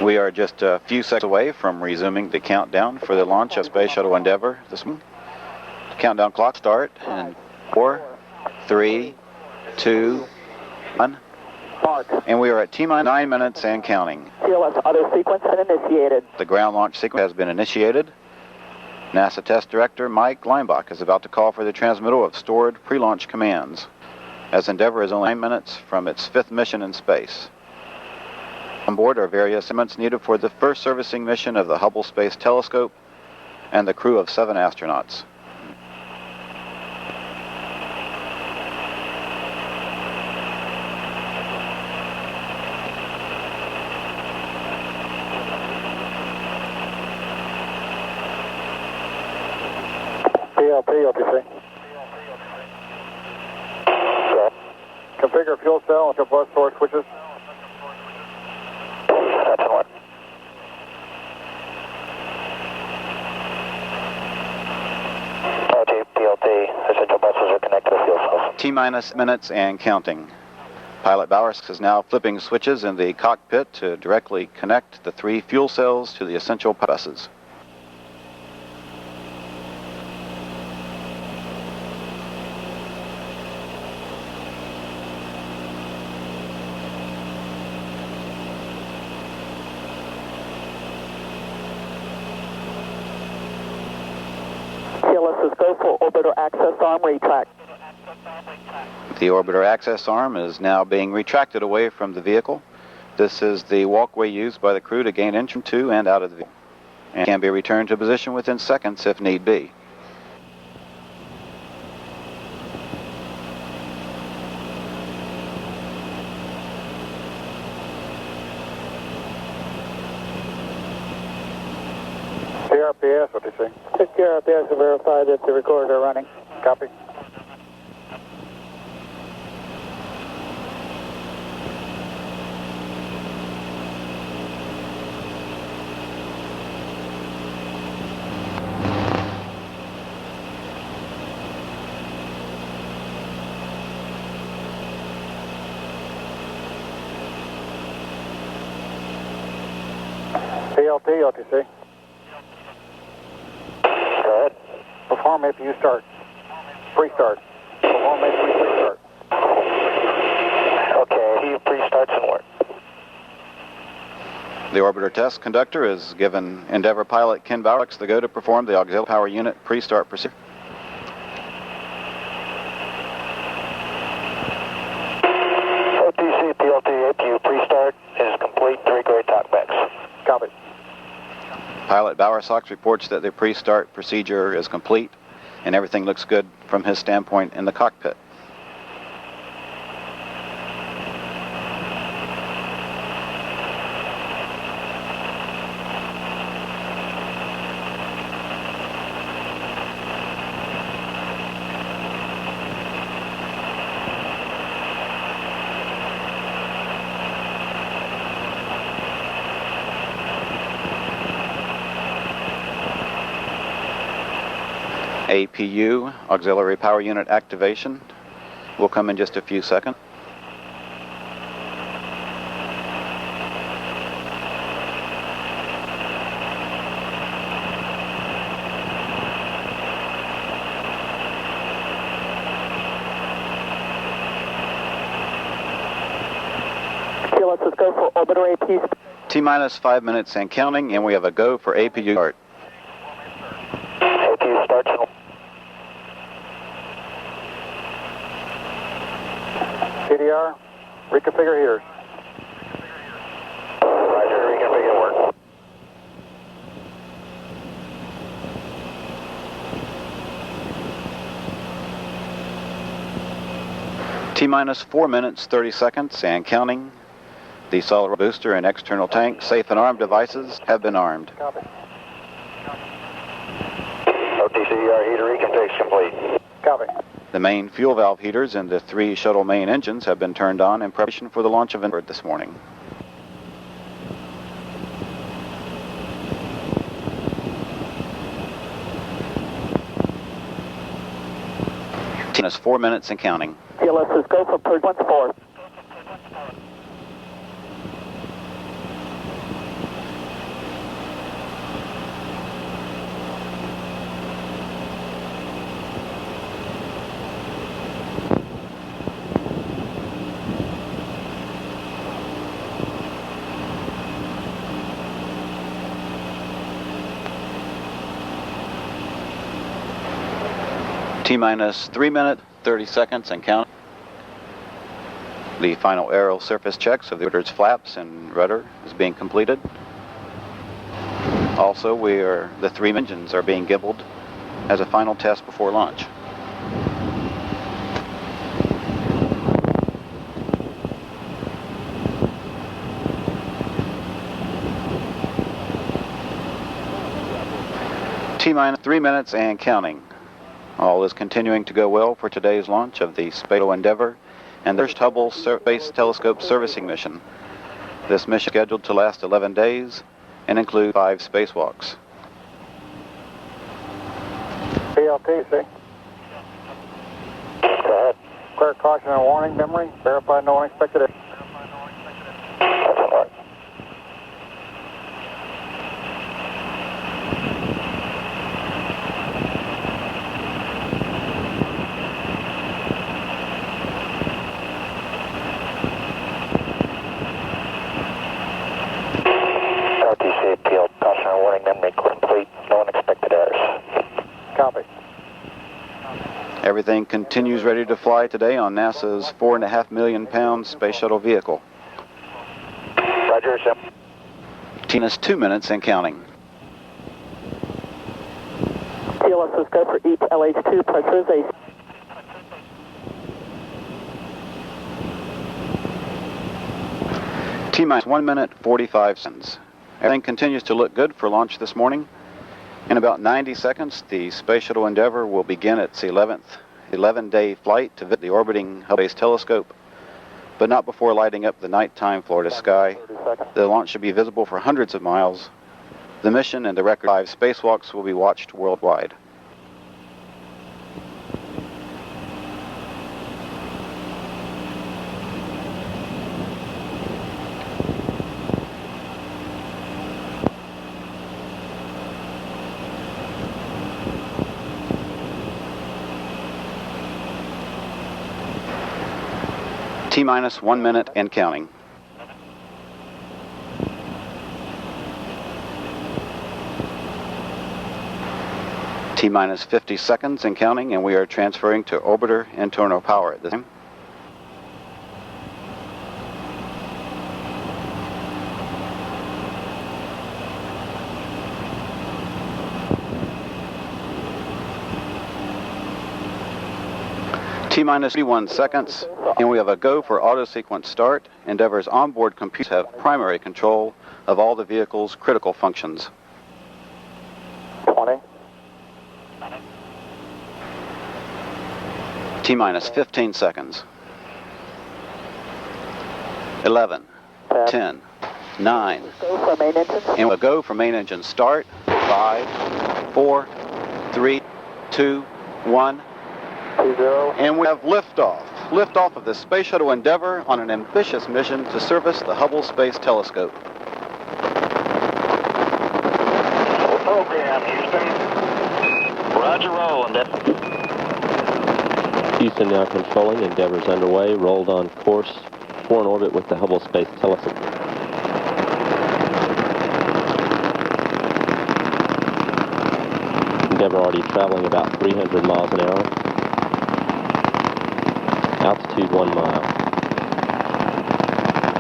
We are just a few seconds away from resuming the countdown for the launch of Space Shuttle Endeavour this morning. The countdown clock start in 4, 3, 2, 1. And we are at T-minus 9 minutes and counting. TLS auto sequence initiated. The ground launch sequence has been initiated. NASA Test Director Mike Leinbach is about to call for the transmittal of stored pre-launch commands, as Endeavour is only 9 minutes from its 5th mission in space. On board are various instruments needed for the first servicing mission of the Hubble Space Telescope and the crew of 7 astronauts. PLP, OTC. Configure fuel cell until bus source switches. T-minus minutes and counting. Pilot Bowers is now flipping switches in the cockpit to directly connect the 3 fuel cells to the essential buses. TLS's go for orbiter access arm retract. The orbiter access arm is now being retracted away from the vehicle. This is the walkway used by the crew to gain entry to and out of the vehicle, and can be returned to position within seconds if need be. CRPS, what do you say? CRPS to verify that the recorder are running. Copy. PLP, OTC. Go ahead. Perform APU start. Pre-start. Perform APU pre-start. Okay, APU pre-starts and work. The orbiter test conductor has given Endeavour pilot Ken Bowers the go to perform the auxiliary power unit pre-start procedure. OTC, PLT, APU pre-start is complete. 3 great talkbacks. Copy. Pilot Bowersox reports that the pre-start procedure is complete and everything looks good from his standpoint in the cockpit. APU, auxiliary power unit activation, will come in just a few seconds. TLS's go for orbiter APU. T-minus 5 minutes and counting, and we have a go for APU start. APU starts and CDR, reconfigure heaters. Roger, reconfigure work. T-minus 4 minutes, 30 seconds and counting. The solid booster and external tank, safe and armed devices have been armed. Copy. OTCR heater reconfig's complete. Copy. The main fuel valve heaters and the 3 shuttle main engines have been turned on in preparation for the launch of Endeavour this morning. T-minus 4 minutes and counting. TLS's go for purge once 4. T-minus 3 minutes, 30 seconds and counting. The final aerial surface checks of the orbiter's flaps and rudder is being completed. Also, the 3 engines are being gimbaled as a final test before launch. T-minus 3 minutes and counting. All is continuing to go well for today's launch of the Shuttle Endeavour and the first Hubble Space Telescope servicing mission. This mission is scheduled to last 11 days and include 5 spacewalks. PLT, see? Go ahead. Clear caution and warning memory. Verify no unexpected errors. Caution and warning memory complete. No unexpected errors. Copy. Everything continues ready to fly today on NASA's 4.5 million pound space shuttle vehicle. Roger, sir. T-minus 2 minutes and counting. TLS, go for each LH2 pressurization. T-minus 1 minute, 45 seconds. Everything continues to look good for launch this morning. In about 90 seconds, the Space Shuttle Endeavour will begin its 11-day flight to visit the orbiting Hubble Space Telescope, but not before lighting up the nighttime Florida sky. The launch should be visible for hundreds of miles. The mission and the record 5 spacewalks will be watched worldwide. T-minus 1 minute and counting. T-minus 50 seconds and counting, and we are transferring to orbiter internal power at this time. T-minus 31 seconds, and we have a go for auto sequence start. Endeavour's onboard computers have primary control of all the vehicle's critical functions. 20. T-minus 15 seconds. 11, 10, 9, Go for main engine. and we'll go for main engine start. 5, 4, 3, 2, 1. 20. And we have liftoff. Liftoff of the Space Shuttle Endeavour on an ambitious mission to service the Hubble Space Telescope. Program, Houston. Roger, roll, Endeavour. Houston now controlling. Endeavour's underway. Rolled on course for an orbit with the Hubble Space Telescope. Endeavour already traveling about 300 miles an hour. Altitude 1 mile.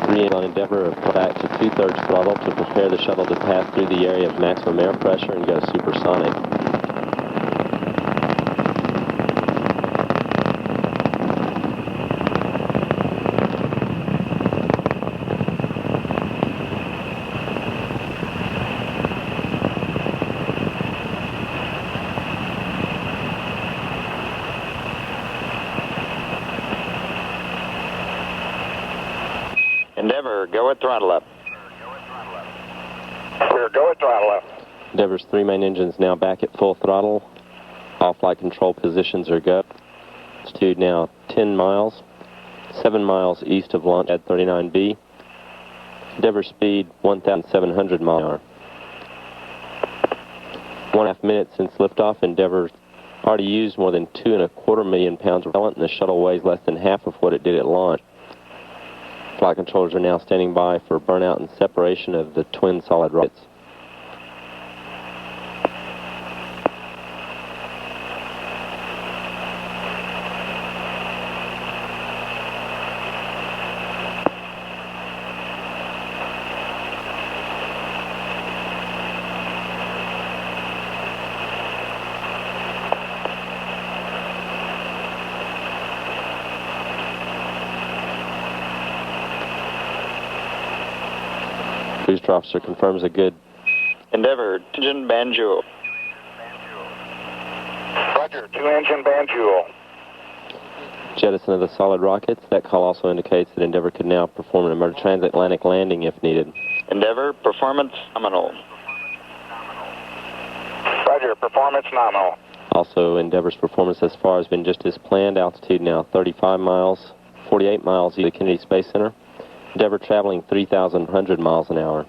3 on Endeavour back to 2/3 throttle to prepare the shuttle to pass through the area of maximum air pressure and go supersonic. Endeavour, go at throttle up. Clear, go at throttle up. Endeavour's 3 main engines now back at full throttle. All flight control positions are go. Altitude now 10 miles, 7 miles east of launch at 39B. Endeavour speed 1,700 miles an hour. 1.5 minutes since liftoff. Endeavour already used more than 2.25 million pounds of propellant, and the shuttle weighs less than half of what it did at launch. Flight controllers are now standing by for burnout and separation of the twin solid rockets. Booster officer confirms a good. Endeavour, engine banjo. Roger, 2-engine banjo. Jettison of the solid rockets. That call also indicates that Endeavour could now perform an emergency transatlantic landing if needed. Endeavour, performance nominal. Roger, performance nominal. Also, Endeavour's performance thus far has been just as planned. Altitude now 35 miles, 48 miles east of the Kennedy Space Center. Endeavour traveling 3,100 miles an hour.